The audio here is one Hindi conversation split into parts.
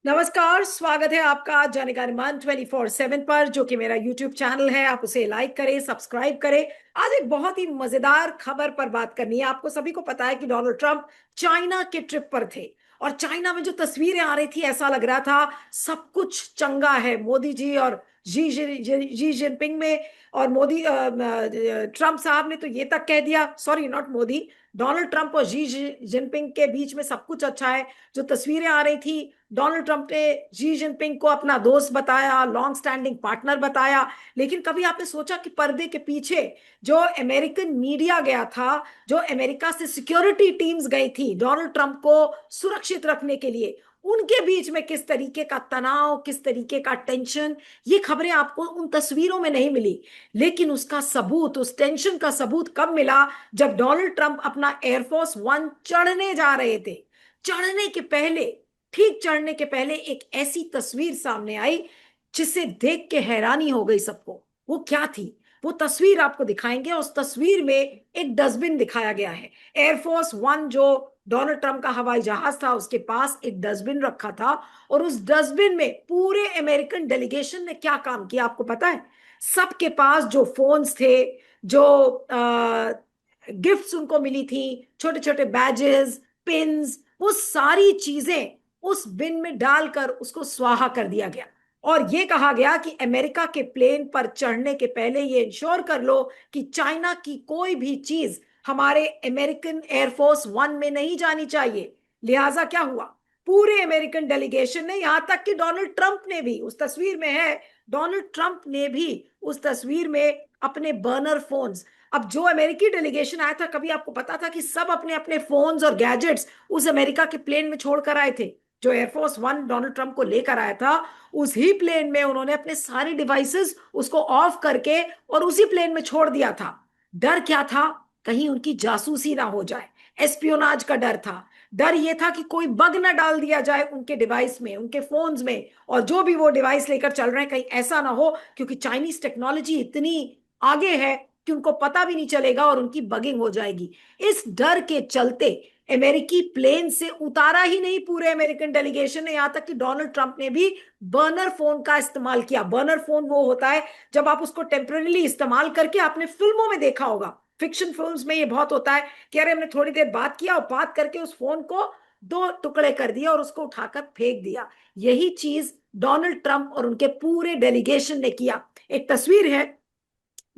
नमस्कार, स्वागत है आपका जानकारी मन 24/7 पर, जो कि मेरा यूट्यूब चैनल है। आप उसे लाइक करें, सब्सक्राइब करें। आज एक बहुत ही मजेदार खबर पर बात करनी है। आपको सभी को पता है कि डोनाल्ड ट्रंप चाइना के ट्रिप पर थे, और चाइना में जो तस्वीरें आ रही थी, ऐसा लग रहा था सब कुछ चंगा है। मोदी जी और जी जिनपिंग में, और मोदी ट्रंप साहब ने तो ये तक कह दिया, sorry not Modi, Donald Trump और जिनपिंग के बीच में सब कुछ अच्छा है। जो तस्वीरें आ रही थी, डोनाल्ड ट्रंप ने जी जिनपिंग को अपना दोस्त बताया, लॉन्ग स्टैंडिंग पार्टनर बताया। लेकिन कभी आपने सोचा कि पर्दे के पीछे जो अमेरिकन मीडिया गया था, जो अमेरिका से सिक्योरिटी टीम्स गई थी डोनाल्ड ट्रंप को सुरक्षित रखने के लिए, उनके बीच में किस तरीके का तनाव, किस तरीके का टेंशन, ये खबरें आपको उन तस्वीरों में नहीं मिली। लेकिन उसका सबूत, उस टेंशन का सबूत कब मिला? जब डोनाल्ड ट्रंप अपना एयरफोर्स वन चढ़ने जा रहे थे। चढ़ने के पहले, ठीक चढ़ने के पहले, एक ऐसी तस्वीर सामने आई जिसे देख के हैरानी हो गई सबको। वो क्या थी? वो तस्वीर आपको दिखाएंगे। उस तस्वीर में एक डस्टबिन दिखाया गया है। एयरफोर्स वन, जो डोनाल्ड ट्रंप का हवाई जहाज था, उसके पास एक डस्टबिन रखा था। और उस डस्टबिन में पूरे अमेरिकन डेलीगेशन ने क्या काम किया आपको पता है? सबके पास जो फोन्स थे, जो गिफ्ट्स उनको मिली थी, छोटे छोटे बैजेस, पिन्स, वो सारी चीजें उस बिन में डालकर उसको स्वाहा कर दिया गया। और ये कहा गया कि अमेरिका के प्लेन पर चढ़ने के पहले ये इंश्योर कर लो कि चाइना की कोई भी चीज हमारे अमेरिकन एयरफोर्स वन में नहीं जानी चाहिए। लिहाजा क्या हुआ? पूरे अमेरिकन डेलीगेशन ने, यहां तक कि डोनाल्ड ट्रंप ने भी, उस तस्वीर में है, डोनाल्ड ट्रंप ने भी उस तस्वीर में अपने बर्नर फोन्स, अब जो अमेरिकी डेलीगेशन आया था, कभी आपको पता था कि सब अपने अपने फोन्स और गैजेट्स उस अमेरिका के प्लेन में छोड़कर आए थे? जो एयरफोर्स वन डोनाल्ड ट्रंप को लेकर आया था, उस ही प्लेन में उन्होंने अपने सारे डिवाइसेस उसको ऑफ करके और उसी प्लेन में छोड़ दिया था। डर क्या था? कहीं उनकी जासूसी ना हो जाए, एस्पियोनाज का डर था। डर यह था कि कोई बग ना डाल दिया जाए उनके डिवाइस में, उनके फोन्स में, और जो भी वो डिवाइस लेकर चल रहे हैं कहीं ऐसा ना हो, क्योंकि चाइनीज टेक्नोलॉजी इतनी आगे है कि उनको पता भी नहीं चलेगा और उनकी बगिंग हो जाएगी। इस डर के चलते अमेरिकी प्लेन से उतारा ही नहीं पूरे अमेरिकन डेलीगेशन ने, यहां तक कि डोनाल्ड ट्रंप ने भी बर्नर फोन का इस्तेमाल किया। बर्नर फोन वो होता है जब आप उसको टेम्पररीली इस्तेमाल करके, आपने फिल्मों में देखा होगा, फिक्शन फिल्म्स में ये बहुत होता है कि अरे हमने थोड़ी देर बात किया और बात करके उस फोन को दो टुकड़े कर दिया और उसको उठाकर फेंक दिया। यही चीज डोनाल्ड ट्रंप और उनके पूरे डेलीगेशन ने किया। एक तस्वीर है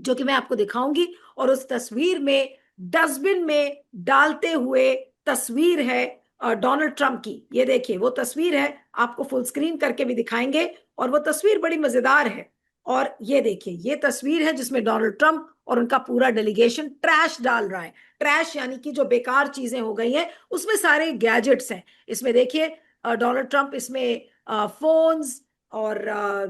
जो कि मैं आपको दिखाऊंगी, और उस तस्वीर में डस्टबिन में डालते हुए तस्वीर है डोनाल्ड ट्रंप की। ये देखिए वो तस्वीर है, आपको फुल स्क्रीन करके भी दिखाएंगे। और वो तस्वीर बड़ी मजेदार है। और ये देखिए, ये तस्वीर है जिसमें डोनाल्ड ट्रंप और उनका पूरा डेलीगेशन ट्रैश डाल रहा है। ट्रैश यानी कि जो बेकार चीजें हो गई हैं, उसमें सारे गैजेट्स हैं। इसमें देखिए डोनाल्ड ट्रंप इसमें फोन्स और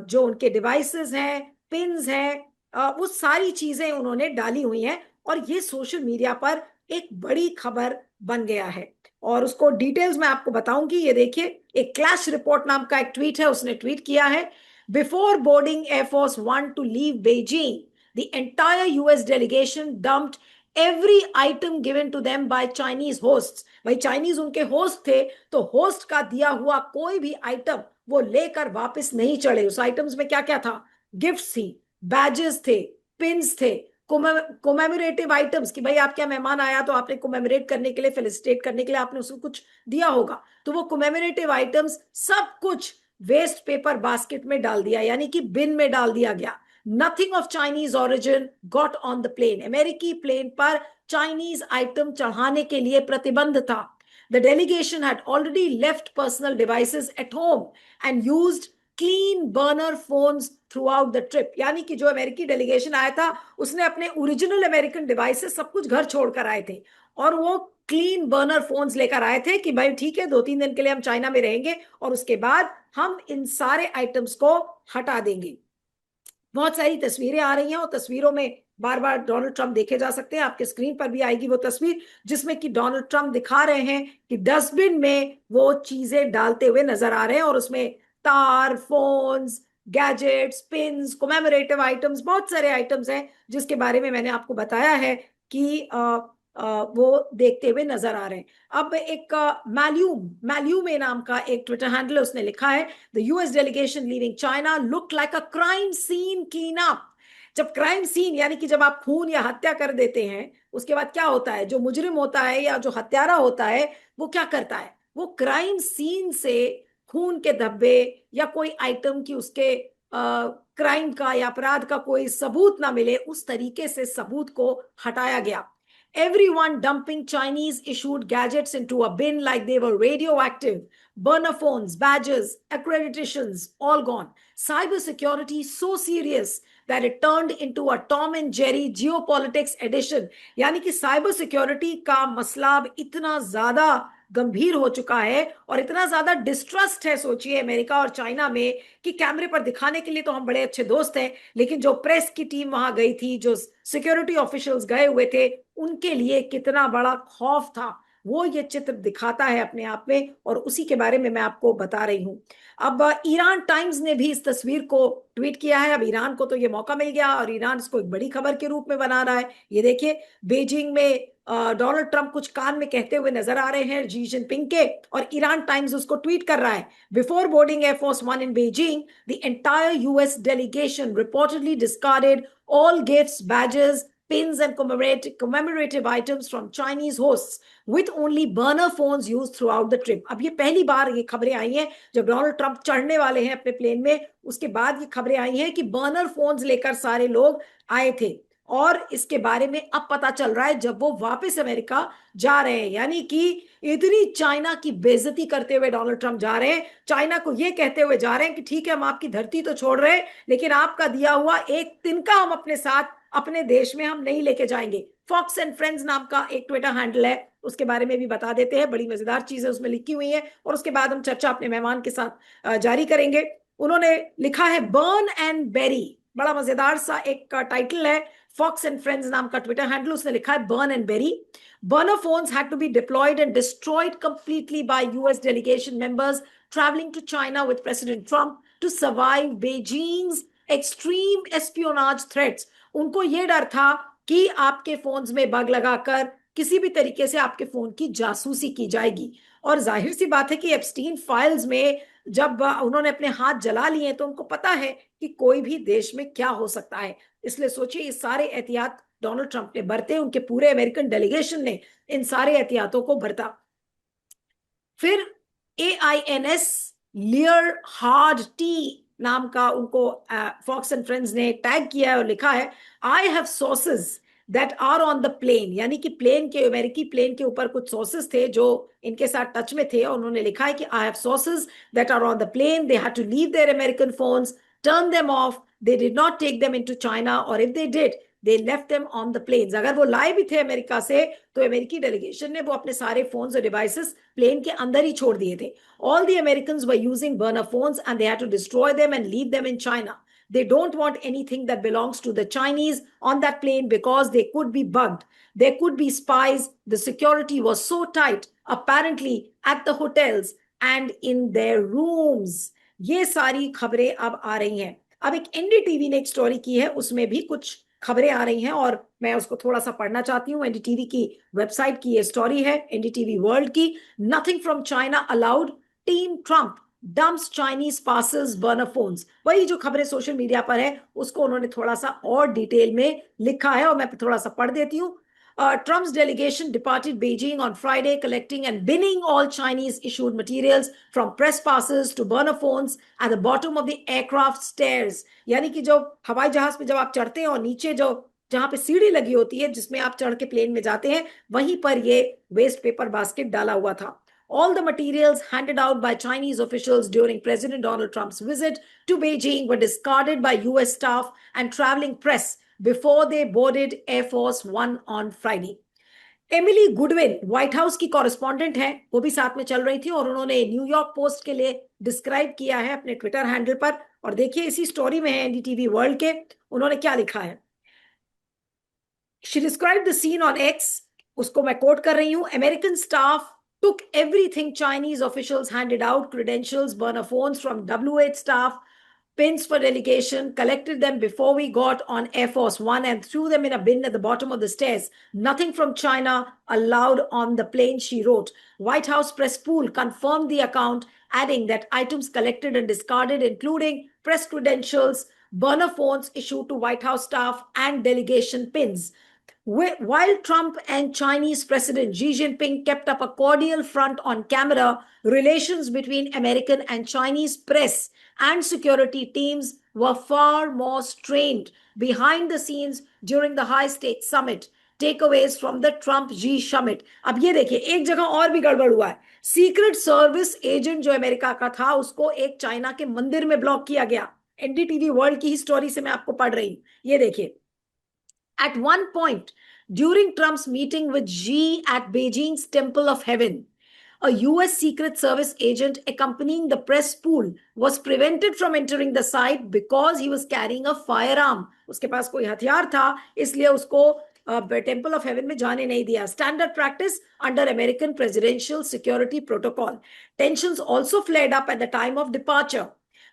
जो उनके डिवाइसेस हैं, पिन्स हैं, वो सारी चीजें उन्होंने डाली हुई हैं। और ये सोशल मीडिया पर एक बड़ी खबर बन गया है। और उसको डिटेल्स में आपको बताऊंगी। ये देखिए, एक क्लैश रिपोर्ट नाम का एक ट्वीट है, उसने ट्वीट किया है, before boarding air force one to leave Beijing, the entire US delegation dumped every item given to them by Chinese hosts. भाई चाइनीज उनके होस्ट थे, तो होस्ट का दिया हुआ कोई भी आइटम वो लेकर वापस नहीं चढ़े। उस आइटम्स में क्या क्या था? गिफ्ट थी, बैजेस थे, पिन्स थे, कोमेमोरेटिव आइटम्स, कि भाई आपके यहाँ मेहमान आया तो आपने कोमेमोरेट करने के लिए, फेलिसिटेट करने के लिए आपने उसको कुछ दिया होगा, तो वो कोमेमोरेटिव आइटम्स सब कुछ वेस्ट पेपर बास्केट में डाल दिया, यानी कि बिन में डाल दिया गया। Nothing of Chinese origin got on the plane. अमेरिकी प्लेन पर चाइनीज आइटम चढ़ाने के लिए प्रतिबंध था। The delegation had already left personal devices at home and used clean burner phones through out the trip. यानी कि जो अमेरिकी डेलीगेशन आया था, उसने अपने ओरिजिनल अमेरिकन डिवाइसेस सब कुछ घर छोड़कर आए थे, और वो क्लीन बर्नर फोन्स लेकर आए थे कि भाई ठीक है, 2-3 दिन के लिए हम चाइना में रहेंगे और उसके बाद हम इन सारे आइटम्स को हटा देंगे। बहुत सारी तस्वीरें आ रही हैं, और तस्वीरों में बार बार डोनाल्ड ट्रंप देखे जा सकते हैं। आपके स्क्रीन पर भी आएगी वो तस्वीर जिसमें कि डोनाल्ड ट्रंप दिखा रहे हैं कि डस्टबिन में वो चीजें डालते हुए नजर आ रहे हैं, और उसमें तार, phones, gadgets, pins, commemorative items, बहुत सारे आइटम्स हैं जिसके बारे में मैंने आपको बताया है कि वो देखते हुए नजर आ रहे हैं। अब एक मैल्यूमे नाम का एक ट्विटर हैंडल है, उसने लिखा है the US delegation leaving China look like a crime scene clean up. जब क्राइम सीन यानी कि जब आप खून या हत्या कर देते हैं, उसके बाद क्या होता है, जो मुजरिम होता है या जो हत्यारा होता है वो क्या करता है, वो क्राइम सीन से खून के धब्बे या कोई आइटम की उसके क्राइम का या अपराध का कोई सबूत ना मिले, उस तरीके से सबूत को हटाया गया। Everyone dumping Chinese issued gadgets into a bin like they were radioactive. Burner phones, badges, accreditations, all gone. Cybersecurity so serious that it turned into a Tom and Jerry geopolitics edition. यानी कि साइबर सिक्योरिटी का मसला अब इतना ज्यादा गंभीर हो चुका है और इतना ज्यादा डिस्ट्रस्ट है, सोचिए अमेरिका और चाइना में, कि कैमरे पर दिखाने के लिए तो हम बड़े अच्छे दोस्त हैं, लेकिन जो प्रेस की टीम वहां गई थी, जो सिक्योरिटी ऑफिशियल्स गए हुए थे, उनके लिए कितना बड़ा खौफ था, वो ये चित्र दिखाता है अपने आप में, और उसी के बारे में मैं आपको बता रही हूं। अब ईरान टाइम्स ने भी इस तस्वीर को ट्वीट किया है। अब ईरान को तो ये मौका मिल गया और ईरान इसको एक बड़ी खबर के रूप में बना रहा है। ये देखिए, बीजिंग में डोनाल्ड ट्रंप कुछ कान में कहते हुए नजर आ रहे हैं जी जिनपिंग के, और ईरान टाइम्स उसको ट्वीट कर रहा है, before boarding air force one in Beijing the entire US delegation reportedly discarded all gifts, badges, pins, and commemorative items from Chinese hosts, with only burner phones used throughout the trip. अब ये पहली बार ये खबरें आई हैं, जब डोनाल्ड ट्रंप चढ़ने वाले हैं अपने प्लेन में, उसके बाद ये खबरें आई हैं कि बर्नर फोन्स लेकर सारे लोग आए थे। और इसके बारे में अब पता चल रहा है जब वो वापस अमेरिका जा रहे हैं, यानी कि इतनी चाइना की बेइज्जती करते हुए डोनाल्ड ट्रंप जा रहे हैं, चाइना को ये कहते हुए जा रहे हैं कि ठीक है, हम आपकी धरती तो छोड़ रहे हैं, लेकिन आपका दिया हुआ एक तिनका हम अपने साथ अपने देश में हम नहीं लेके जाएंगे। फॉक्स एंड फ्रेंड्स नाम का एक ट्विटर हैंडल है, उसके बारे में भी बता देते हैं, बड़ी मजेदार चीजें उसमें लिखी हुई है, और उसके बाद हम चर्चा अपने मेहमान के साथ जारी करेंगे। उन्होंने लिखा है बर्न एंड बेरी, बड़ा मजेदार सा एक टाइटल है। फॉक्स एंड फ्रेंड्स नाम का ट्विटर हैंडल, उसने लिखा है burn and bury. Burner phones had to be deployed and destroyed completely by US delegation members traveling to China with President Trump to survive Beijing's extreme espionage threats. उनको ये डर था कि आपके फोन्स में बग लगाकर किसी भी तरीके से आपके फोन की जासूसी की जाएगी। और जाहिर सी बात है कि एप्स्टीन फाइल्स में जब उन्होंने अपने हाथ जला लिए तो उनको पता है कि कोई भी देश में क्या हो सकता है। इसलिए सोचिए, ये सारे एहतियात डोनाल्ड ट्रंप ने बरते, उनके पूरे अमेरिकन डेलीगेशन ने इन सारे एहतियातों को बरता। फिर AINS लियर हार्ड टी नाम का उनको फॉक्स एंड फ्रेंड्स ने टैग किया है और लिखा है I have sources that are on the plane, यानी कि प्लेन के, अमेरिकी प्लेन के ऊपर कुछ सोर्सेज थे जो इनके साथ टच में थे, और उन्होंने लिखा है कि I have sources that are on the plane, they had to leave their American phones, turn them off, they did not take them into China, और if they did they left them on the planes. अगर वो लाए भी थे अमेरिका से, तो अमेरिकी डेलीगेशन ने वो अपने सारे फोन्स और डिवाइसेस प्लेन के अंदर ही छोड़ दिए थे। All the Americans were using burner phones and they had to destroy them and leave them in China. They don't want anything that belongs to the Chinese on that plane because they could be bugged. There could be spies. The security was so tight, apparently, at the hotels and in their rooms. ये सारी खबरें अब आ रही हैं। अब एक एनडीटीवी ने एक स्टोरी की है, उसमें भी कुछ खबरें आ रही हैं और मैं उसको थोड़ा सा पढ़ना चाहती हूँ। एनडीटीवी की वेबसाइट की ये स्टोरी है, एनडीटीवी वर्ल्ड की। Nothing from China allowed, team Trump dumps Chinese passes burner phones. वही जो खबरें सोशल मीडिया पर है उसको उन्होंने थोड़ा सा और डिटेल में लिखा है और मैं थोड़ा सा पढ़ देती हूँ। Trump's delegation departed Beijing on Friday, collecting and binning all Chinese issued materials from press passes to burner phones at the bottom of the aircraft stairs. यानी कि जो हवाई जहाज पे जब आप चढ़ते हैं और नीचे जो जहां पे सीढ़ी लगी होती है जिसमें आप चढ़ के प्लेन में जाते हैं, वहीं पर ये वेस्ट पेपर बास्केट डाला हुआ था। All the materials handed out by Chinese officials during President Donald Trump's visit to Beijing were discarded by US staff and traveling press before they boarded Air Force One on Friday. Emily Goodwin white house की कॉरेस्पॉन्डेंट है, वो भी साथ में चल रही थी और उन्होंने न्यूयॉर्क पोस्ट के लिए डिस्क्राइब किया है अपने ट्विटर हैंडल पर। और देखिए इसी स्टोरी में है एनडीटीवी वर्ल्ड के, उन्होंने क्या लिखा है। She describe the scene on X, उसको मैं कोट कर रही हूं। American staff took everything Chinese officials handed out, credentials, burner phones from W8 staff, pins for delegation, collected them before we got on Air Force One and threw them in a bin at the bottom of the stairs. Nothing from China allowed on the plane, she wrote. White House press pool confirmed the account, adding that items collected and discarded, including press credentials, burner phones issued to White House staff, and delegation pins. While Trump and Chinese President Xi Jinping kept up a cordial front on camera, relations between American and Chinese press and security teams were far more strained behind the scenes during the high stakes summit. Takeaways from the Trump Xi summit. अब ये देखिए, एक जगह और भी गड़बड़ हुआ है. सीक्रेट सर्विस एजेंट जो अमेरिका का था, उसको एक चाइना के मंदिर में ब्लॉक किया गया. एनडीटीवी वर्ल्ड की स्टोरी से मैं आपको पढ़ रही हूं. ये देखिए. At one point, during Trump's meeting with Xi at Beijing's Temple of Heaven, a US Secret Service agent accompanying the press pool was prevented from entering the site because he was carrying a firearm. उसके पास कोई हथियार था, इसलिए उसको टेम्पल ऑफ हेवन में जाने नहीं दिया. Standard practice under American presidential security protocol. Tensions also flared up at the time of departure.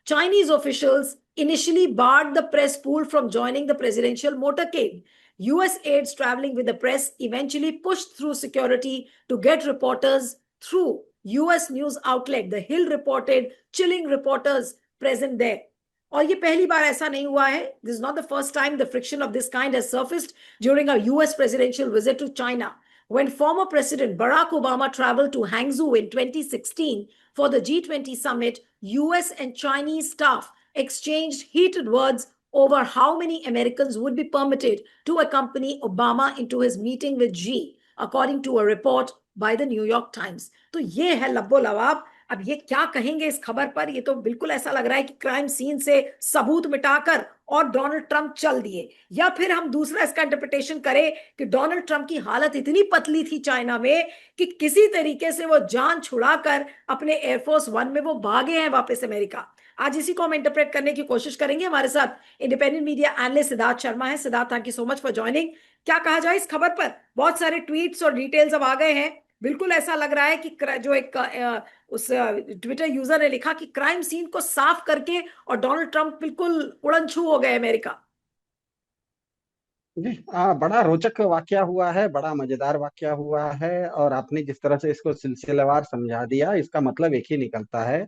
Chinese officials initially barred the press pool from joining the presidential motorcade. US aides traveling with the press eventually pushed through security to get reporters through. US news outlet The Hill reported chilling reporters present there. और ये पहली बार ऐसा नहीं हुआ है. This is not the first time the friction of this kind has surfaced during a US presidential visit to China. When former President Barack Obama traveled to Hangzhou in 2016 for the G20 summit, US and Chinese staff exchanged heated words over how many Americans would be permitted to accompany Obama into his meeting with Xi, according to a report by the New York Times. तो ये है लब्बो लवाब. अब ये क्या कहेंगे इस खबर पर? ये तो बिल्कुल ऐसा लग रहा है कि क्राइम सीन से सबूत मिटाकर और डोनाल्ड ट्रंप चल दिए, या फिर हम दूसरा इसका इंटरप्रिटेशन करें कि डोनाल्ड ट्रंप की हालत इतनी पतली थी चाइना में कि किसी तरीके से वो जान छुड़ाकर अपने एयरफोर्स वन में वो भागे हैं वापस अमेरिका. आज इसी को हम इंटरप्रेट करने की कोशिश करेंगे. हमारे साथ independent media analyst Siddharth Sharma है. Siddharth, thank you so much for joining. क्या कहा जाए इस खबर पर? बहुत सारे ट्वीट्स और डिटेल्स अब आ गए हैं. बिल्कुल ऐसा लग रहा है कि जो एक उस ट्विटर यूजर ने लिखा कि क्राइम सीन को साफ करके और डोनाल्ड ट्रंप बिल्कुल उड़नछू हो गए अमेरिका. जी बड़ा रोचक वाकया हुआ है, बड़ा मजेदार वाकया हुआ है। और आपने जिस तरह से इसको सिलसिलेवार समझा दिया, इसका मतलब एक ही निकलता है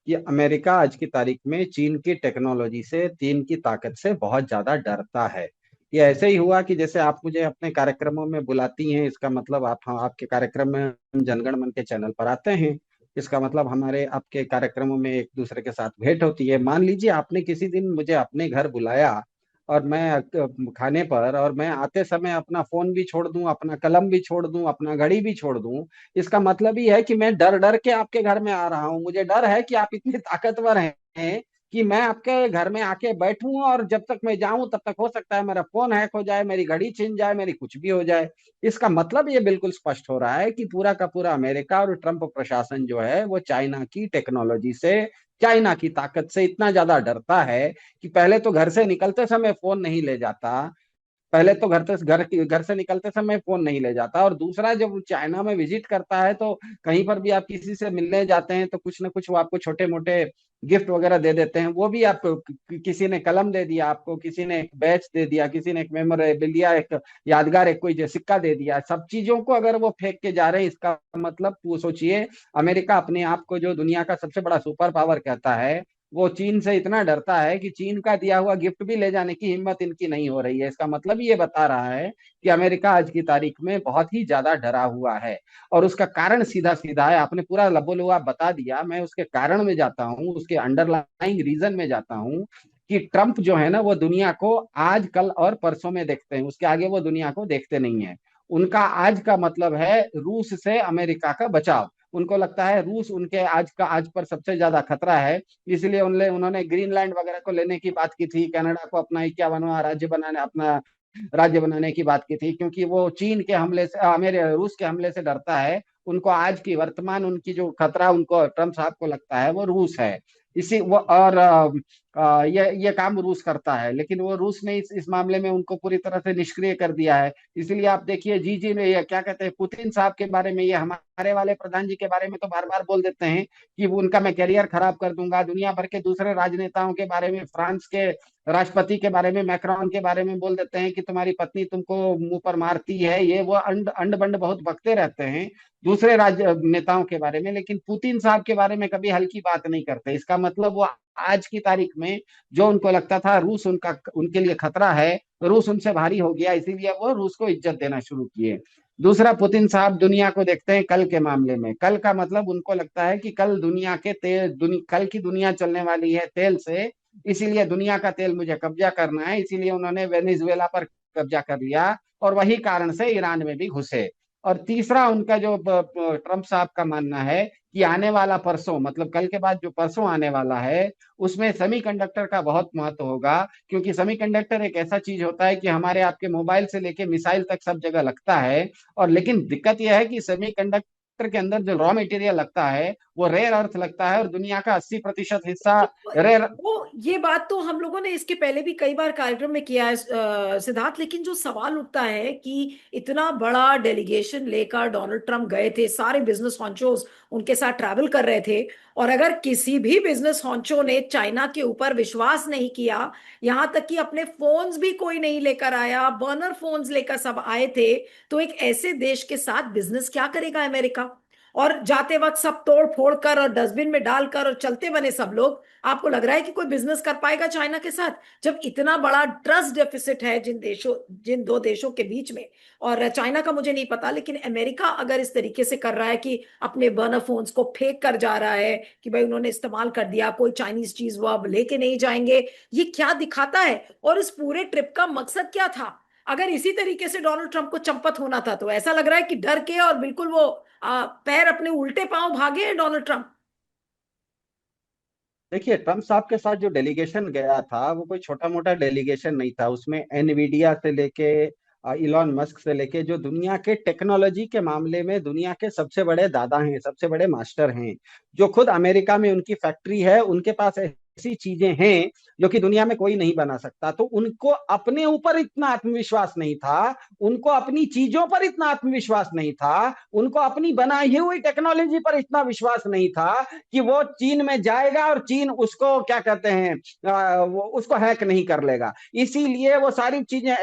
कि अमेरिका आज की तारीख में चीन की टेक्नोलॉजी से, चीन की ताकत से बहुत ज्यादा डरता है। ये ऐसे ही हुआ कि जैसे आप मुझे अपने कार्यक्रमों में बुलाती हैं, इसका मतलब आप, हाँ, आपके कार्यक्रम में हम जनगण मन के चैनल पर आते हैं, इसका मतलब हमारे आपके कार्यक्रमों में एक दूसरे के साथ भेंट होती है। मान लीजिए आपने किसी दिन मुझे अपने घर बुलाया और मैं खाने पर, और मैं आते समय अपना फोन भी छोड़ दूं, अपना कलम भी छोड़ दूं, अपना घड़ी भी छोड़ दूं, इसका मतलब ही है कि मैं डर डर के आपके घर में आ रहा हूं। मुझे डर है कि आप इतने ताकतवर हैं कि मैं आपके घर में आके बैठूं और जब तक मैं जाऊं तब तक हो सकता है मेरा फोन हैक हो जाए, मेरी घड़ी छिन जाए, मेरी कुछ भी हो जाए। इसका मतलब ये बिल्कुल स्पष्ट हो रहा है कि पूरा का पूरा अमेरिका और ट्रंप प्रशासन जो है वो चाइना की टेक्नोलॉजी से, चाइना की ताकत से इतना ज्यादा डरता है कि पहले तो घर से निकलते समय फोन नहीं ले जाता, पहले तो घर से निकलते समय फोन नहीं ले जाता। और दूसरा, जब वो चाइना में विजिट करता है तो कहीं पर भी आप किसी से मिलने जाते हैं तो कुछ ना कुछ वो आपको छोटे मोटे गिफ्ट वगैरह दे देते हैं। वो भी आपको किसी ने कलम दे दिया, आपको किसी ने एक बैच दे दिया, किसी ने एक मेमोरेबिलिया, एक यादगार, एक कोई जो सिक्का दे दिया। सब चीजों को अगर वो फेंक के जा रहे हैं, इसका मतलब वो सोचिए, अमेरिका अपने आप को जो दुनिया का सबसे बड़ा सुपर पावर कहता है, वो चीन से इतना डरता है कि चीन का दिया हुआ गिफ्ट भी ले जाने की हिम्मत इनकी नहीं हो रही है। इसका मतलब ये बता रहा है कि अमेरिका आज की तारीख में बहुत ही ज्यादा डरा हुआ है। और उसका कारण सीधा सीधा है, आपने पूरा लबोलुआ बता दिया। मैं उसके कारण में जाता हूँ, उसके अंडरलाइंग रीजन में जाता हूँ कि ट्रंप जो है ना, वो दुनिया को आज, कल और परसों में देखते हैं, उसके आगे वो दुनिया को देखते नहीं है। उनका आज का मतलब है रूस से अमेरिका का बचाव। उनको लगता है रूस उनके आज पर सबसे ज्यादा खतरा है, इसलिए उन्होंने ग्रीनलैंड वगैरह को लेने की बात की थी, कनाडा को अपना 51वां राज्य बनाने, अपना राज्य बनाने की बात की थी, क्योंकि वो चीन के हमले से, मेरे रूस के हमले से डरता है। उनको आज की वर्तमान उनकी जो खतरा उनको ट्रंप साहब को लगता है वो रूस है। इसी वो और ये काम रूस करता है, लेकिन वो रूस ने इस मामले में उनको पूरी तरह से निष्क्रिय कर दिया है। इसलिए आप देखिए जी जी ने ये क्या कहते हैं पुतिन साहब के बारे में, ये हमारे वाले प्रधान जी के बारे में तो बार बार बोल देते हैं कि वो उनका मैं करियर खराब कर दूंगा। दुनिया भर के दूसरे राजनेताओं के बारे में, फ्रांस के राष्ट्रपति के बारे में, मैक्रोन के बारे में बोल देते हैं कि तुम्हारी पत्नी तुमको मुंह पर मारती है। ये वो अंड अंड बंड बहुत बकते रहते हैं दूसरे राज्य नेताओं के बारे में, लेकिन पुतिन साहब के बारे में कभी हल्की बात नहीं करते। इसका मतलब वो आज की तारीख में जो उनको लगता था रूस उनका उनके लिए खतरा है, रूस उनसे भारी हो गया, इसीलिए वो रूस को इज्जत देना शुरू किए। दूसरा, पुतिन साहब दुनिया को देखते हैं कल के मामले में। कल का मतलब उनको लगता है कि कल दुनिया के तेल कल की दुनिया चलने वाली है तेल से, इसीलिए दुनिया का तेल मुझे कब्जा करना है। इसीलिए उन्होंने वेनेजुएला पर कब्जा कर लिया और वही कारण से ईरान में भी घुसे। और तीसरा, उनका जो ट्रम्प साहब का मानना है कि आने वाला परसों, मतलब कल के बाद जो परसों आने वाला है, उसमें सेमीकंडक्टर का बहुत महत्व होगा। क्योंकि सेमीकंडक्टर एक ऐसा चीज होता है कि हमारे आपके मोबाइल से लेके मिसाइल तक सब जगह लगता है। और लेकिन दिक्कत यह है कि सेमीकंडक्टर के अंदर जो रॉ मटेरियल लगता है वो रेयर अर्थ लगता है, और दुनिया का 80% हिस्सा रेयर। वो ये बात तो हम लोगों ने इसके पहले भी कई बार कार्यक्रम में किया है सिद्धार्थ, लेकिन जो सवाल उठता है कि इतना बड़ा डेलीगेशन लेकर डोनाल्ड ट्रंप गए थे, सारे बिजनेस हॉन्चोस उनके साथ ट्रैवल कर रहे थे, और अगर किसी भी बिजनेस हॉन्चो ने चाइना के ऊपर विश्वास नहीं किया, यहां तक कि अपने फोन्स भी कोई नहीं लेकर आया, बर्नर फोन्स लेकर सब आए थे, तो एक ऐसे देश के साथ बिजनेस क्या करेगा अमेरिका? और जाते वक्त सब तोड़ फोड़ कर और डस्टबिन में डालकर और चलते बने सब लोग, आपको लग रहा है कि कोई बिजनेस कर पाएगा चाइना के साथ, जब इतना बड़ा ट्रस्ट डेफिसिट है जिन दो देशों के बीच में? और चाइना का मुझे नहीं पता, लेकिन अमेरिका अगर इस तरीके से कर रहा है कि अपने बर्नर फोन्स को फेंक कर जा रहा है कि भाई उन्होंने इस्तेमाल कर दिया, कोई चाइनीज चीज वो अब लेके नहीं जाएंगे, ये क्या दिखाता है? और इस पूरे ट्रिप का मकसद क्या था? अगर इसी तरीके से डोनाल्ड ट्रंप को चंपत होना था, तो ऐसा लग रहा है कि डर के और बिल्कुल वो पैर अपने उल्टे पांव भागे हैं डोनाल्ड ट्रंप। देखिए, ट्रम्प साहब के साथ जो डेलीगेशन गया था वो कोई छोटा मोटा डेलीगेशन नहीं था। उसमें एनवीडिया से लेके इलॉन मस्क से लेके जो दुनिया के टेक्नोलॉजी के मामले में दुनिया के सबसे बड़े दादा हैं, सबसे बड़े मास्टर हैं, जो खुद अमेरिका में उनकी फैक्ट्री है, उनके पास ऐसी चीजें हैं जो कि दुनिया में कोई नहीं बना सकता। तो उनको अपने ऊपर इतना आत्मविश्वास नहीं था, उनको अपनी चीजों पर इतना आत्मविश्वास नहीं था, उनको अपनी बनाई हुई टेक्नोलॉजी पर इतना विश्वास नहीं था कि वो चीन में जाएगा और चीन उसको क्या कहते हैं वो उसको हैक नहीं कर लेगा। इसीलिए वो सारी चीजें,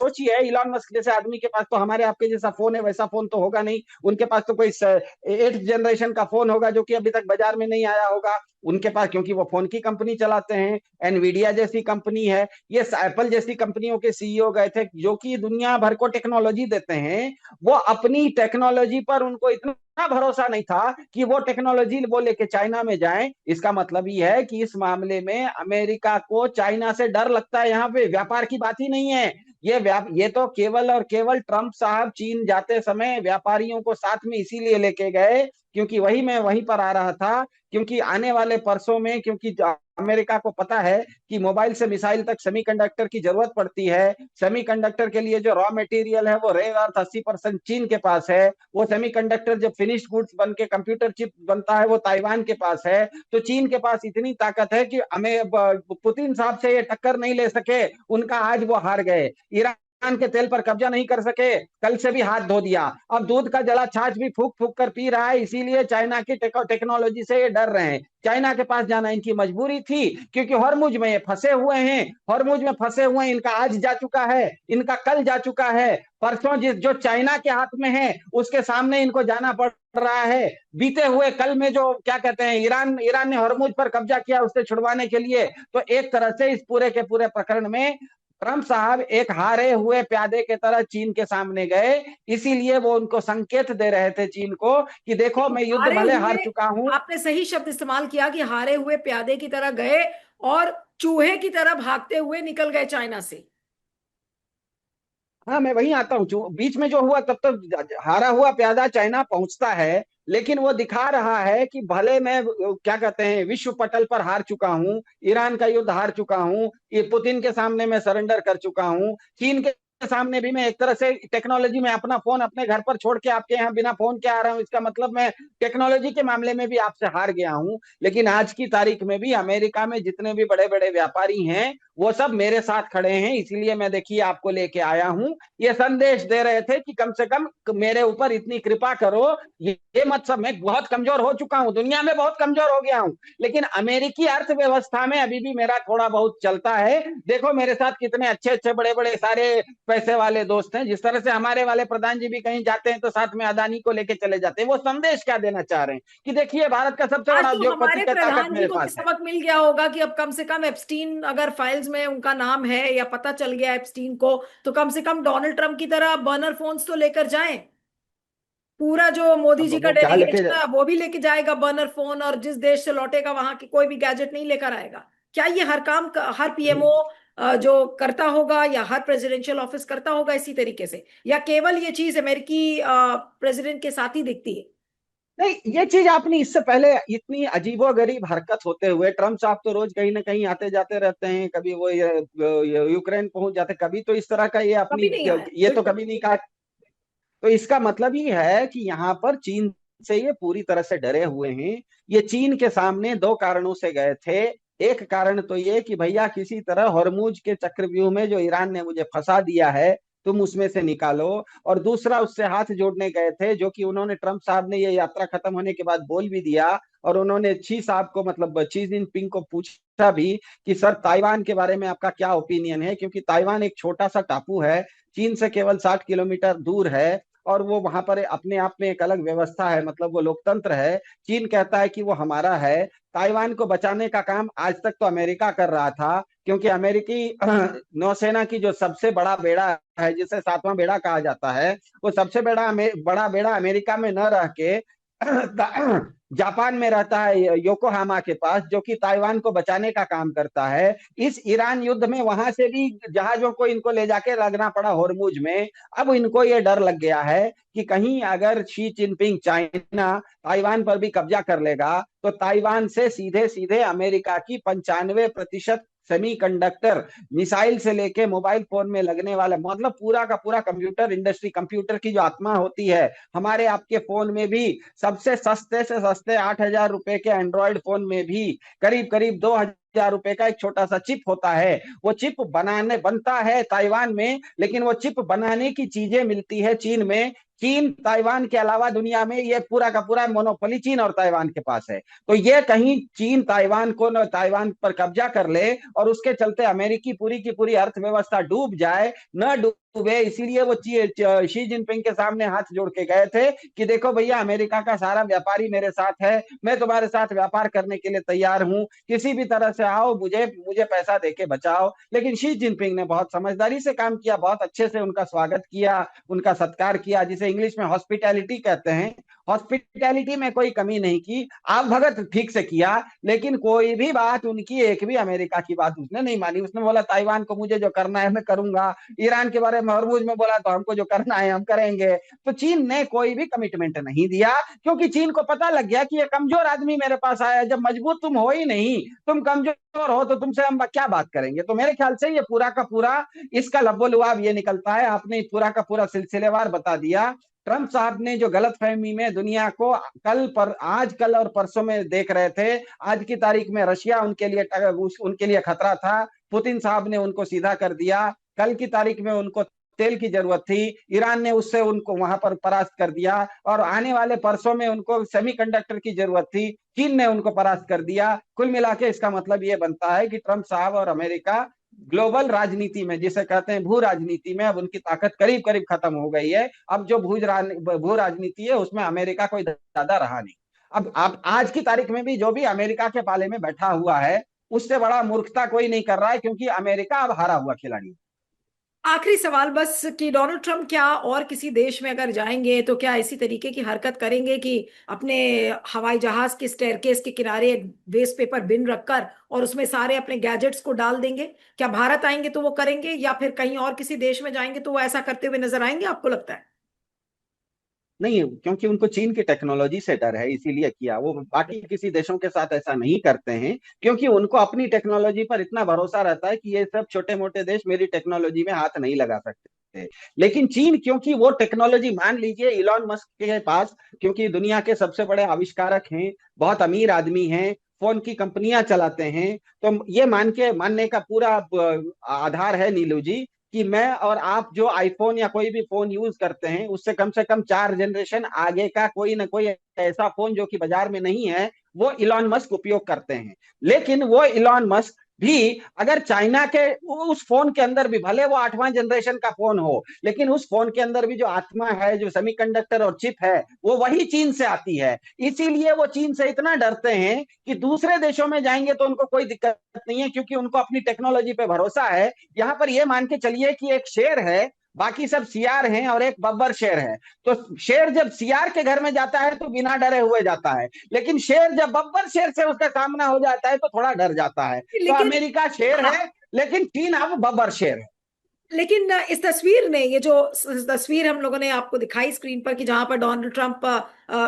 सोचिए इलॉन मस्क जैसे आदमी के पास तो हमारे आपके जैसा फोन है, वैसा फोन तो होगा नहीं। उनके पास तो कोई 8th जनरेशन का फोन होगा जो कि अभी तक बाजार में नहीं आया होगा उनके पास, क्योंकि वो फोन की कंपनी चलाते हैं। एनवीडिया जैसी कंपनी है, ये एप्पल जैसी कंपनियों के सीईओ गए थे जो कि दुनिया भर को टेक्नोलॉजी देते हैं। वो अपनी टेक्नोलॉजी पर उनको इतना भरोसा नहीं था कि वो टेक्नोलॉजी वो लेके चाइना में जाएं। इसका मतलब ये है कि इस मामले में अमेरिका को चाइना से डर लगता है। यहाँ पे व्यापार की बात ही नहीं है। ये तो केवल और केवल ट्रंप साहब चीन जाते समय व्यापारियों को साथ में इसीलिए लेके गए, क्योंकि वही मैं वहीं पर आ रहा था, क्योंकि आने वाले परसों में, क्योंकि अमेरिका को पता है कि मोबाइल से मिसाइल तक सेमीकंडक्टर की जरूरत पड़ती है। सेमीकंडक्टर के लिए जो रॉ मटेरियल है वो रेयर अर्थ 80% चीन के पास है। वो सेमीकंडक्टर जब फिनिश्ड गुड्स बन के कंप्यूटर चिप बनता है वो ताइवान के पास है। तो चीन के पास इतनी ताकत है कि हमें पुतिन साहब से ये टक्कर नहीं ले सके, उनका आज वो हार गए। ईरान के तेल पर कब्जा नहीं कर सके, कल से भी हाथ धो दिया। अब दूध का जला छाछ भी फूक फूक कर पी रहा है, इसीलिए चाइना की टेक्नोलॉजी से ये डर रहे हैं। चाइना के पास जाना इनकी मजबूरी थी, क्योंकि हॉर्मुज में ये फंसे हुए हैं। हॉर्मुज में फंसे हुए हैं, इनका आज जा चुका है, इनका कल जा चुका है, परसों जिस जो चाइना के हाथ में है उसके सामने इनको जाना पड़ रहा है। बीते हुए कल में जो क्या कहते हैं ईरान ईरान ने हॉर्मुज पर कब्जा किया उससे छुड़वाने के लिए। तो एक तरह से इस पूरे के पूरे प्रकरण में ट्रम्प साहब एक हारे हुए प्यादे के तरह चीन के सामने गए। इसीलिए वो उनको संकेत दे रहे थे चीन को कि देखो मैं युद्ध हारे भले हार हुए, चुका हूं। आपने सही शब्द इस्तेमाल किया कि हारे हुए प्यादे की तरह गए और चूहे की तरह भागते हुए निकल गए चाइना से। हाँ, मैं वहीं आता हूँ। जो बीच में जो हुआ तब तक हारा हुआ प्यादा चाइना पहुंचता है, लेकिन वो दिखा रहा है कि भले मैं क्या कहते हैं विश्व पटल पर हार चुका हूँ, ईरान का युद्ध हार चुका हूँ, ये पुतिन के सामने मैं सरेंडर कर चुका हूँ, चीन के सामने भी मैं एक तरह से टेक्नोलॉजी में अपना फोन अपने घर पर छोड़ के आपके यहाँ बिना फोन के आ रहा हूँ, इसका मतलब मैं टेक्नोलॉजी के मामले में भी आपसे हार गया हूँ। लेकिन आज की तारीख में भी अमेरिका में जितने भी बड़े बड़े व्यापारी हैं वो सब मेरे साथ खड़े हैं, इसीलिए मैं देखिए आपको लेके आया हूँ। ये संदेश दे रहे थे कि कम से कम मेरे ऊपर इतनी कृपा करो, ये मत सब, मैं बहुत कमजोर हो चुका हूँ, दुनिया में बहुत कमजोर हो गया हूँ, लेकिन अमेरिकी अर्थव्यवस्था में अभी भी मेरा थोड़ा बहुत चलता है। देखो मेरे साथ कितने अच्छे अच्छे बड़े बड़े सारे पैसे वाले दोस्त हैं, जिस तरह से हमारे वाले प्रधान जी भी कहीं जाते हैं तो साथ में अदानी को लेके चले जाते हैं। वो संदेश क्या देना चाह रहे हैं कि देखिए भारत का सबसे आज बड़ा तो उद्योगपति हमारे का ताकत प्रधान जी मेरे को भी पास है। सबक मिल गया होगा कि अब कम से कम एप्स्टीन अगर फाइल्स में उनका नाम है या पता चल गया एप्स्टीन को, तो कम से कम डोनाल्ड ट्रंप की तरह बर्नर फोन्स तो लेकर जाएं। पूरा जो मोदी अब जी का वो क्या लेके, डेलीगेशन है वो भी लेके जाएगा बर्नर फोन, और जिस देश से लौटेगा वहां की कोई भी गैजेट नहीं लेकर आएगा। क्या ये हर काम हर पीएमओ जो करता होगा या हर प्रेसिडेंशियल ऑफिस करता होगा इसी तरीके से, या केवल ये चीज अमेरिकी प्रेसिडेंट के साथ ही दिखती है? नहीं ये चीज आपने इससे पहले इतनी अजीबोगरीब हरकत होते हुए, ट्रम्प साहब तो रोज कहीं ना कहीं आते जाते रहते हैं, कभी वो यूक्रेन पहुंच जाते, कभी तो इस तरह का ये अपनी, कभी नहीं आया, ये तो बिल्कुल। कभी नहीं कहा। तो इसका मतलब ही है कि यहाँ पर चीन से ये पूरी तरह से डरे हुए हैं। ये चीन के सामने दो कारणों से गए थे। एक कारण तो ये कि भैया किसी तरह हॉर्मूज के चक्रव्यूह में जो ईरान ने मुझे फंसा दिया है तुम उसमें से निकालो। और दूसरा उससे हाथ जोड़ने गए थे, जो कि उन्होंने, ट्रंप साहब ने ये यात्रा खत्म होने के बाद बोल भी दिया, और उन्होंने शी साहब को, मतलब शी जिनपिंग को पूछा भी कि सर ताइवान के बारे में आपका क्या ओपिनियन है, क्योंकि ताइवान एक छोटा सा टापू है, चीन से केवल 60 किलोमीटर दूर है, और वो वहां पर अपने आप में एक अलग व्यवस्था है, मतलब वो लोकतंत्र है। चीन कहता है कि वो हमारा है। ताइवान को बचाने का काम आज तक तो अमेरिका कर रहा था, क्योंकि अमेरिकी नौसेना की जो सबसे बड़ा बेड़ा है, जिसे सातवां बेड़ा कहा जाता है, वो सबसे बड़ा बेड़ा अमेरिका में न रह के जापान में रहता है, योकोहामा के पास, जो कि ताइवान को बचाने का काम करता है। इस ईरान युद्ध में वहां से भी जहाजों को इनको ले जाके लगना पड़ा होर्मुज में। अब इनको ये डर लग गया है कि कहीं अगर शी जिनपिंग चाइना ताइवान पर भी कब्जा कर लेगा तो ताइवान से सीधे सीधे अमेरिका की 95% सेमीकंडक्टर, मिसाइल से लेके मोबाइल फोन में लगने वाला, मतलब पूरा का पूरा कंप्यूटर इंडस्ट्री, कंप्यूटर की जो आत्मा होती है, हमारे आपके फोन में भी सबसे सस्ते से सस्ते 8,000 रुपए के एंड्रॉयड फोन में भी करीब करीब 2,000 रुपए का एक छोटा सा चिप होता है। वो चिप बनाने बनता है ताइवान में, लेकिन वो चिप बनाने की चीजें मिलती है चीन में। चीन ताइवान के अलावा दुनिया में ये पूरा का पूरा मोनोपोली चीन और ताइवान के पास है। तो ये कहीं चीन ताइवान को न ताइवान पर कब्जा कर ले और उसके चलते अमेरिकी पूरी की पूरी अर्थव्यवस्था डूब जाए, न डूबे, इसीलिए वो शी जिनपिंग के सामने हाथ जोड़ के गए थे कि देखो भैया अमेरिका का सारा व्यापारी मेरे साथ है, मैं तुम्हारे साथ व्यापार करने के लिए तैयार हूं, किसी भी तरह से आओ, मुझे मुझे पैसा देके बचाओ। लेकिन शी जिनपिंग ने बहुत समझदारी से काम किया, बहुत अच्छे से उनका स्वागत किया, उनका सत्कार किया, जिसे इंग्लिश में हॉस्पिटैलिटी कहते हैं। हॉस्पिटैलिटी में कोई कमी नहीं की, आप भगत ठीक से किया, लेकिन कोई भी बात उनकी, एक भी अमेरिका की बात उसने नहीं मानी। उसने बोला ताइवान को मुझे जो करना है मैं करूंगा, ईरान के बारे में हरमुज में बोला तो हमको जो करना है हम करेंगे। तो चीन ने कोई भी कमिटमेंट नहीं दिया, क्योंकि चीन को पता लग गया कि ये कमजोर आदमी मेरे पास आया, जब मजबूत तुम हो ही नहीं, तुम कमजोर हो तो तुमसे हम क्या बात करेंगे। तो मेरे ख्याल से ये पूरा का पूरा इसका लब्बो-लुआब ये निकलता है। आपने पूरा का पूरा सिलसिलेवार बता दिया। ट्रंप साहब ने जो गलतफहमी में दुनिया को आज कल और परसों में देख रहे थे, आज की तारीख में रशिया उनके लिए खतरा था, पुतिन साहब ने उनको सीधा कर दिया। कल की तारीख में उनको तेल की जरूरत थी, ईरान ने उससे उनको वहां पर परास्त कर दिया, और आने वाले परसों में उनको सेमीकंडक्टर की जरूरत थी, चीन ने उनको परास्त कर दिया। कुल मिला के इसका मतलब ये बनता है कि ट्रंप साहब और अमेरिका ग्लोबल राजनीति में, जिसे कहते हैं भू राजनीति में, अब उनकी ताकत करीब करीब खत्म हो गई है। अब जो भू राजनीति है उसमें अमेरिका कोई ज्यादा रहा नहीं। अब आप आज की तारीख में भी जो भी अमेरिका के पाले में बैठा हुआ है उससे बड़ा मूर्खता कोई नहीं कर रहा है, क्योंकि अमेरिका अब हारा हुआ खिलाड़ी है। आखिरी सवाल बस कि डोनाल्ड ट्रंप क्या और किसी देश में अगर जाएंगे तो क्या इसी तरीके की हरकत करेंगे कि अपने हवाई जहाज के स्टेयरकेस के किनारे एक वेस्ट पेपर बिन रखकर और उसमें सारे अपने गैजेट्स को डाल देंगे? क्या भारत आएंगे तो वो करेंगे, या फिर कहीं और किसी देश में जाएंगे तो वो ऐसा करते हुए नजर आएंगे, आपको लगता है? नहीं, क्योंकि उनको चीन की टेक्नोलॉजी से डर है इसीलिए किया। वो बाकी किसी देशों के साथ ऐसा नहीं करते हैं, क्योंकि उनको अपनी टेक्नोलॉजी पर इतना भरोसा रहता है कि ये सब छोटे मोटे देश मेरी टेक्नोलॉजी में हाथ नहीं लगा सकते। थे। लेकिन चीन, क्योंकि वो टेक्नोलॉजी, मान लीजिए इलॉन मस्क के पास, क्योंकि दुनिया के सबसे बड़े आविष्कारक हैं, बहुत अमीर आदमी हैं, फोन की कंपनियां चलाते हैं, तो ये मानने का पूरा आधार है नीलू जी, कि मैं और आप जो आईफोन या कोई भी फोन यूज करते हैं, उससे कम से कम 4 जनरेशन आगे का कोई ना कोई ऐसा फोन जो कि बाजार में नहीं है, वो इलॉन मस्क उपयोग करते हैं। लेकिन वो इलॉन मस्क भी अगर चाइना के उस फोन के अंदर भी, भले वो 8वां जनरेशन का फोन हो, लेकिन उस फोन के अंदर भी जो आत्मा है, जो सेमीकंडक्टर और चिप है, वो वही चीन से आती है। इसीलिए वो चीन से इतना डरते हैं कि दूसरे देशों में जाएंगे तो उनको कोई दिक्कत नहीं है, क्योंकि उनको अपनी टेक्नोलॉजी पे भरोसा है। यहाँ पर ये मान के चलिए कि एक शेर है, बाकी सब सियार हैं, और एक बब्बर शेर है। तो शेर जब सियार के घर में जाता है तो बिना डरे हुए जाता है, लेकिन शेर जब बब्बर शेर से उसका सामना हो जाता है तो थोड़ा डर जाता है। तो लेकिन अमेरिका शेर हाँ, है, लेकिन चीन अब बब्बर शेर है। लेकिन इस तस्वीर ने, ये जो तस्वीर हम लोगों ने आपको दिखाई स्क्रीन पर, कि जहां पर डोनाल्ड ट्रंप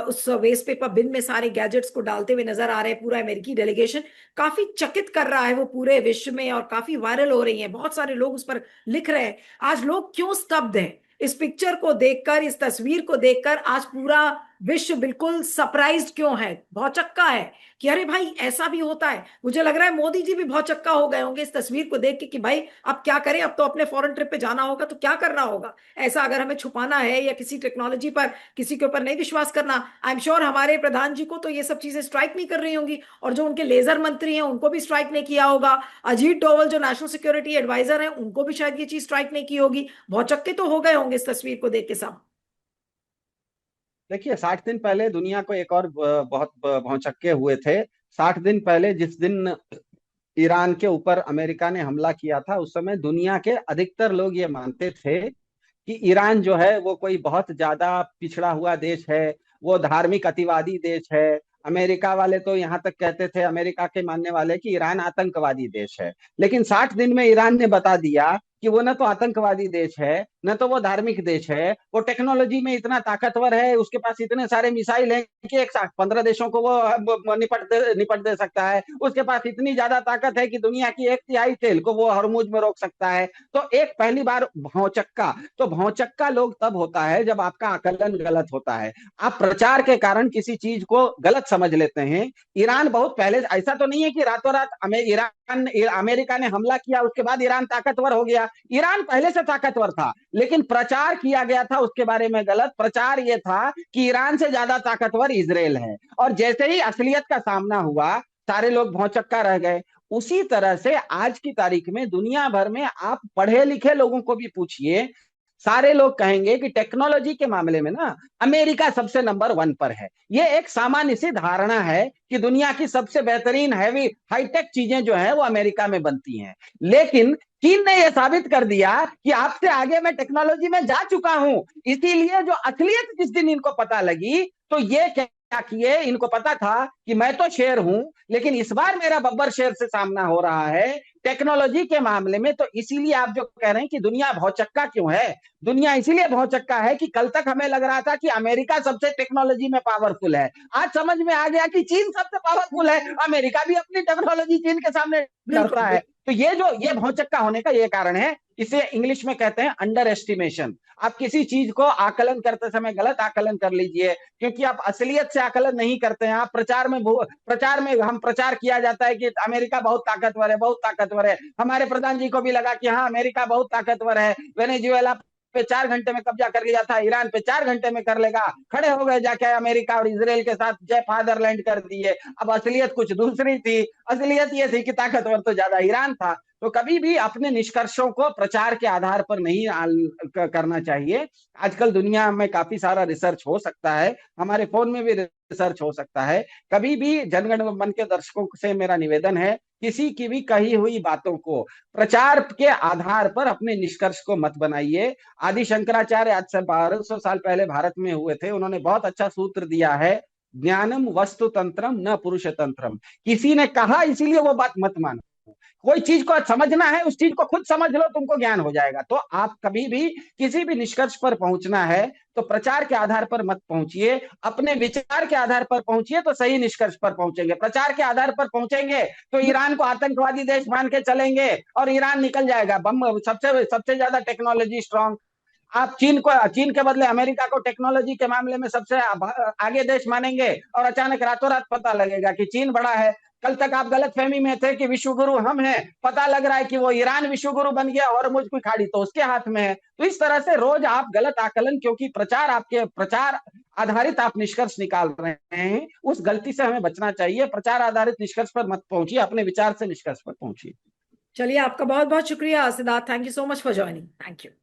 उस वेस्ट पेपर बिन में सारे गैजेट्स को डालते हुए नजर आ रहे हैं, पूरा अमेरिकी डेलीगेशन काफी चकित कर रहा है वो पूरे विश्व में, और काफी वायरल हो रही है, बहुत सारे लोग उस पर लिख रहे हैं। आज लोग क्यों स्तब्ध हैं इस पिक्चर को देखकर, इस तस्वीर को देखकर? आज पूरा विश्व बिल्कुल सरप्राइज्ड क्यों है, भौचक्का है कि अरे भाई ऐसा भी होता है। मुझे लग रहा है मोदी जी भी भौचक्का हो गए होंगे इस तस्वीर को देख के कि भाई अब क्या करें, अब तो अपने फॉरेन ट्रिप पे जाना होगा तो क्या करना होगा, ऐसा अगर हमें छुपाना है या किसी टेक्नोलॉजी पर किसी के ऊपर नहीं विश्वास करना। आई एम श्योर हमारे प्रधान जी को तो ये सब चीजें स्ट्राइक नहीं कर रही होंगी, और जो उनके लेजर मंत्री हैं उनको भी स्ट्राइक नहीं किया होगा। अजीत डोवल जो नेशनल सिक्योरिटी एडवाइजर हैं उनको भी शायद ये चीज स्ट्राइक नहीं की होगी। भौचक्के तो हो गए होंगे इस तस्वीर को देख के सब। देखिए, 60 दिन पहले दुनिया को एक और बहुत भौचक्के हुए थे। 60 दिन पहले, जिस दिन ईरान के ऊपर अमेरिका ने हमला किया था, उस समय दुनिया के अधिकतर लोग ये मानते थे कि ईरान जो है वो कोई बहुत ज्यादा पिछड़ा हुआ देश है, वो धार्मिक अतिवादी देश है। अमेरिका वाले तो यहाँ तक कहते थे, अमेरिका के मानने वाले, कि ईरान आतंकवादी देश है। लेकिन 60 दिन में ईरान ने बता दिया कि वो न तो आतंकवादी देश है, न तो वो धार्मिक देश है। वो टेक्नोलॉजी में इतना ताकतवर है, उसके पास इतने सारे मिसाइल हैं कि एक साथ 15 देशों को वो निपट दे सकता है। उसके पास इतनी ज्यादा ताकत है कि दुनिया की 1/3 तेल को वो हरमुज में रोक सकता है। तो एक पहली बार भौचक्का। तो भौचक्का लोग तब होता है जब आपका आकलन गलत होता है, आप प्रचार के कारण किसी चीज को गलत समझ लेते हैं। ईरान बहुत पहले, ऐसा तो नहीं है कि रातों रात अमेरिका ने हमला किया उसके बाद ईरान ताकतवर हो गया। ईरान पहले से ताकतवर था, लेकिन प्रचार किया गया था उसके बारे में गलत। प्रचार ये था कि ईरान से ज्यादा ताकतवर इजराइल है, और जैसे ही असलियत का सामना हुआ, सारे लोग भौचक्का रह गए। उसी तरह से आज की तारीख में दुनिया भर में आप पढ़े लिखे लोगों को भी पूछिए, सारे लोग कहेंगे कि टेक्नोलॉजी के मामले में ना अमेरिका सबसे नंबर 1 पर है। ये एक सामान्य सी धारणा है कि दुनिया की सबसे बेहतरीन हैवी हाईटेक चीजें जो है वो अमेरिका में बनती हैं। लेकिन चीन ने यह साबित कर दिया कि आपसे आगे मैं टेक्नोलॉजी में जा चुका हूं। इसीलिए जो असलियत जिस दिन इनको पता लगी, तो ये क्या किए, इनको पता था कि मैं तो शेर हूं, लेकिन इस बार मेरा बब्बर शेर से सामना हो रहा है टेक्नोलॉजी के मामले में। तो इसीलिए आप जो कह रहे हैं कि दुनिया भौचक्का क्यों है, दुनिया इसीलिए भौचक्का है कि कल तक हमें लग रहा था कि अमेरिका सबसे टेक्नोलॉजी में पावरफुल है। आज समझ में आ गया कि चीन सबसे पावरफुल है, अमेरिका भी अपनी टेक्नोलॉजी चीन के सामने बिल्कुल डरता है। बिल्कुल। तो ये भौचक्का होने का ये कारण है। इसे इंग्लिश में कहते हैं अंडर एस्टिमेशन। आप किसी चीज को आकलन करते समय गलत आकलन कर लीजिए, क्योंकि आप असलियत से आकलन नहीं करते हैं। आप प्रचार में हम प्रचार किया जाता है कि अमेरिका बहुत ताकतवर है, बहुत ताकतवर है। हमारे प्रधान जी को भी लगा कि हाँ अमेरिका बहुत ताकतवर है, वेनेजुएला पे 4 घंटे में कब्जा कर लिया था, ईरान पे 4 घंटे में कर लेगा। खड़े हो गए जाके अमेरिका और इसराइल के साथ, जय फादरलैंड कर दिए। अब असलियत कुछ दूसरी थी। असलियत ये थी कि ताकतवर तो ज्यादा ईरान था। तो कभी भी अपने निष्कर्षों को प्रचार के आधार पर नहीं करना चाहिए। आजकल दुनिया में काफी सारा रिसर्च हो सकता है, हमारे फोन में भी रिसर्च हो सकता है। कभी भी जनगण मन के दर्शकों से मेरा निवेदन है, किसी की भी कही हुई बातों को प्रचार के आधार पर अपने निष्कर्ष को मत बनाइए। आदि शंकराचार्य आज से 1200 साल पहले भारत में हुए थे, उन्होंने बहुत अच्छा सूत्र दिया है, ज्ञानम वस्तु तंत्रम न पुरुष तंत्रम। किसी ने कहा इसीलिए वो बात मत मानो। कोई चीज को समझना है, उस चीज को खुद समझ लो, तुमको ज्ञान हो जाएगा। तो आप कभी भी किसी भी निष्कर्ष पर पहुंचना है तो प्रचार के आधार पर मत पहुंचिए, अपने विचार के आधार पर पहुंचिए, तो सही निष्कर्ष पर पहुंचेंगे। प्रचार के आधार पर पहुंचेंगे तो ईरान को आतंकवादी देश मान के चलेंगे और ईरान निकल जाएगा। बम सबसे सबसे ज्यादा टेक्नोलॉजी स्ट्रांग आप चीन के बदले अमेरिका को टेक्नोलॉजी के मामले में सबसे आगे देश मानेंगे, और अचानक रातों रात पता लगेगा कि चीन बड़ा है। कल तक आप गलत फहमी में थे कि विश्व गुरु हम हैं, पता लग रहा है कि वो ईरान विश्व गुरु बन गया, और मुझ की खाड़ी तो उसके हाथ में है। तो इस तरह से रोज आप गलत आकलन, क्योंकि प्रचार आधारित आप निष्कर्ष निकाल रहे हैं, उस गलती से हमें बचना चाहिए। प्रचार आधारित निष्कर्ष पर मत पहुंचिए, अपने विचार से निष्कर्ष पर पहुंचिए। चलिए, आपका बहुत बहुत शुक्रिया Siddharth, thank you so much for joining, thank you.